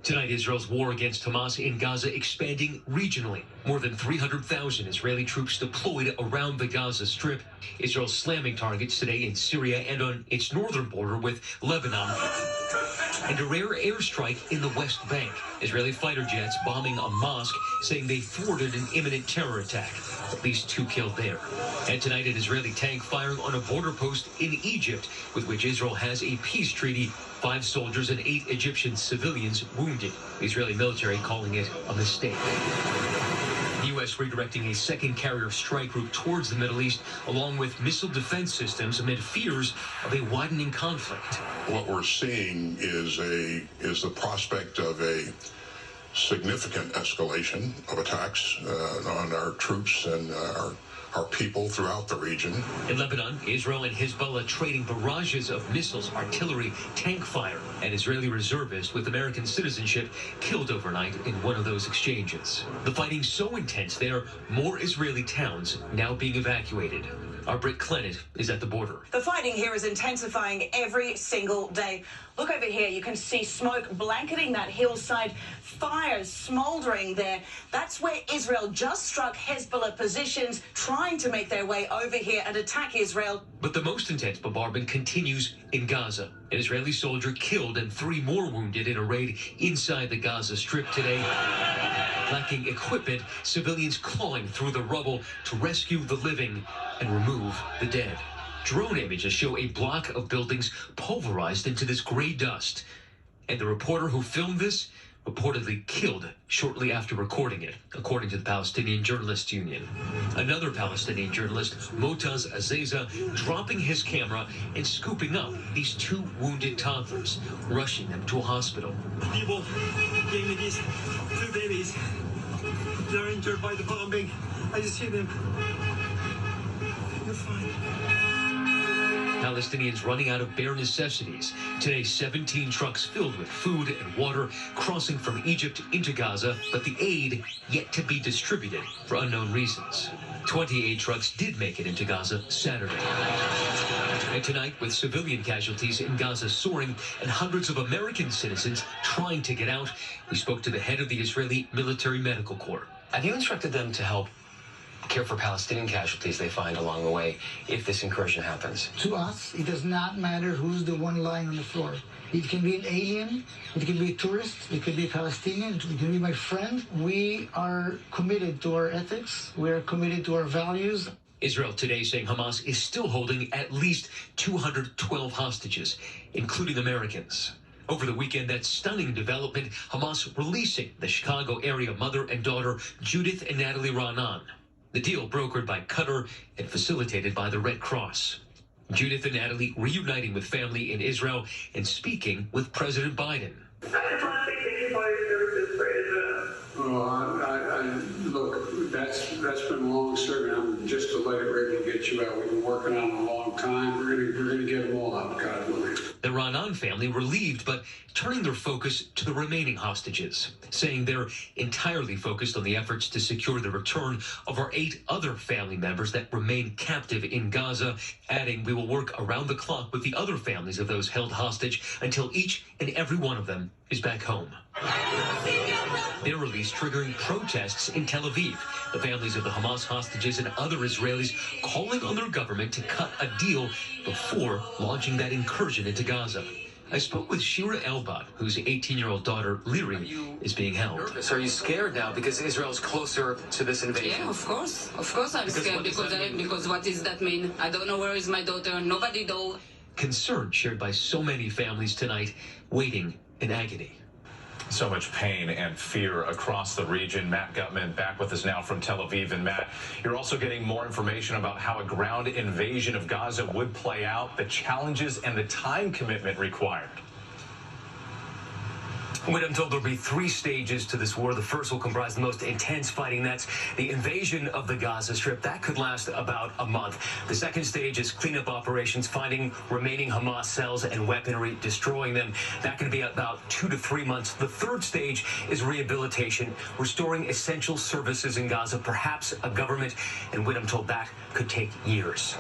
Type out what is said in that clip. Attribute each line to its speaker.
Speaker 1: Tonight, Israel's war against Hamas in Gaza expanding regionally. More than 300,000 Israeli troops deployed around the Gaza Strip. Israel slamming targets today in Syria and on its northern border with Lebanon. And a rare airstrike in the West Bank. Israeli fighter jets bombing a mosque, saying they thwarted an imminent terror attack. At least 2 killed there. And tonight, an Israeli tank firing on a border post in Egypt, with which Israel has a peace treaty. 5 soldiers and 8 Egyptian civilians wounded. The Israeli military calling it a mistake. The U.S. redirecting a second carrier strike route towards the Middle East, along with missile defense systems amid fears of a widening conflict.
Speaker 2: What we're seeing is the prospect of a significant escalation of attacks on our troops and our people throughout the region.
Speaker 1: In Lebanon, Israel and Hezbollah trading barrages of missiles, artillery, tank fire. An Israeli reservist with American citizenship killed overnight in one of those exchanges. The fighting so intense there are more Israeli towns now being evacuated. Our Britt Clennett is at the border.
Speaker 3: The fighting here is intensifying every single day. Look over here, you can see smoke blanketing that hillside, fires smoldering there. That's where Israel just struck Hezbollah positions, trying to make their way over here and attack Israel.
Speaker 1: But the most intense bombardment continues in Gaza. An Israeli soldier killed and 3 more wounded in a raid inside the Gaza Strip today. Lacking equipment, civilians clawing through the rubble to rescue the living and remove the dead. Drone images show a block of buildings pulverized into this gray dust. And the reporter who filmed this reportedly killed shortly after recording it, according to the Palestinian Journalists Union. Another Palestinian journalist, Motaz Azeza, dropping his camera and scooping up these 2 wounded toddlers, rushing them to a hospital.
Speaker 4: People gave me these 2 babies. They're injured by the bombing. I just see them. You're fine.
Speaker 1: Palestinians running out of bare necessities. Today, 17 trucks filled with food and water crossing from Egypt into Gaza, but the aid yet to be distributed for unknown reasons. 28 trucks did make it into Gaza Saturday. And tonight, with civilian casualties in Gaza soaring and hundreds of American citizens trying to get out, we spoke to the head of the Israeli Military Medical Corps.
Speaker 5: Have you instructed them to help care for Palestinian casualties they find along the way if this incursion happens?
Speaker 6: To us, it does not matter who's the one lying on the floor. It can be an alien, it can be a tourist, it can be a Palestinian, it can be my friend. We are committed to our ethics. We are committed to our values.
Speaker 1: Israel today saying Hamas is still holding at least 212 hostages, including Americans. Over the weekend, that stunning development, Hamas releasing the Chicago area mother and daughter, Judith and Natalie Raanan. The deal brokered by Qatar and facilitated by the Red Cross. Judith and Natalie reuniting with family in Israel and speaking with President Biden.
Speaker 7: Look, that's been long serving. I'm just delighted we're able to get you out. We've been working on it a long time. We're gonna get them all out, God willing.
Speaker 1: The Raanan family relieved, but turning their focus to the remaining hostages, saying they're entirely focused on the efforts to secure the return of our 8 other family members that remain captive in Gaza, adding we will work around the clock with the other families of those held hostage until each and every one of them is back home. Their release triggering protests in Tel Aviv. The families of the Hamas hostages and other Israelis calling on their government to cut a deal before launching that incursion into Gaza. I spoke with Shira Elbad, whose 18-year-old daughter, Liri, is being held.
Speaker 5: Nervous? Are you scared now because Israel's closer to this invasion?
Speaker 8: Yeah, of course. Of course I'm scared because what does that mean? I don't know where is my daughter. Nobody knows.
Speaker 1: Concern shared by so many families tonight, waiting in agony.
Speaker 9: So much pain and fear across the region. Matt Gutman back with us now from Tel Aviv. And Matt, you're also getting more information about how a ground invasion of Gaza would play out, the challenges and the time commitment required.
Speaker 10: I'm told there'll be 3 stages to this war. The first will comprise the most intense fighting. That's the invasion of the Gaza Strip. That could last about a month. The second stage is cleanup operations, finding remaining Hamas cells and weaponry, destroying them. That could be about 2 to 3 months. The third stage is rehabilitation, restoring essential services in Gaza, perhaps a government. And I'm told that could take years.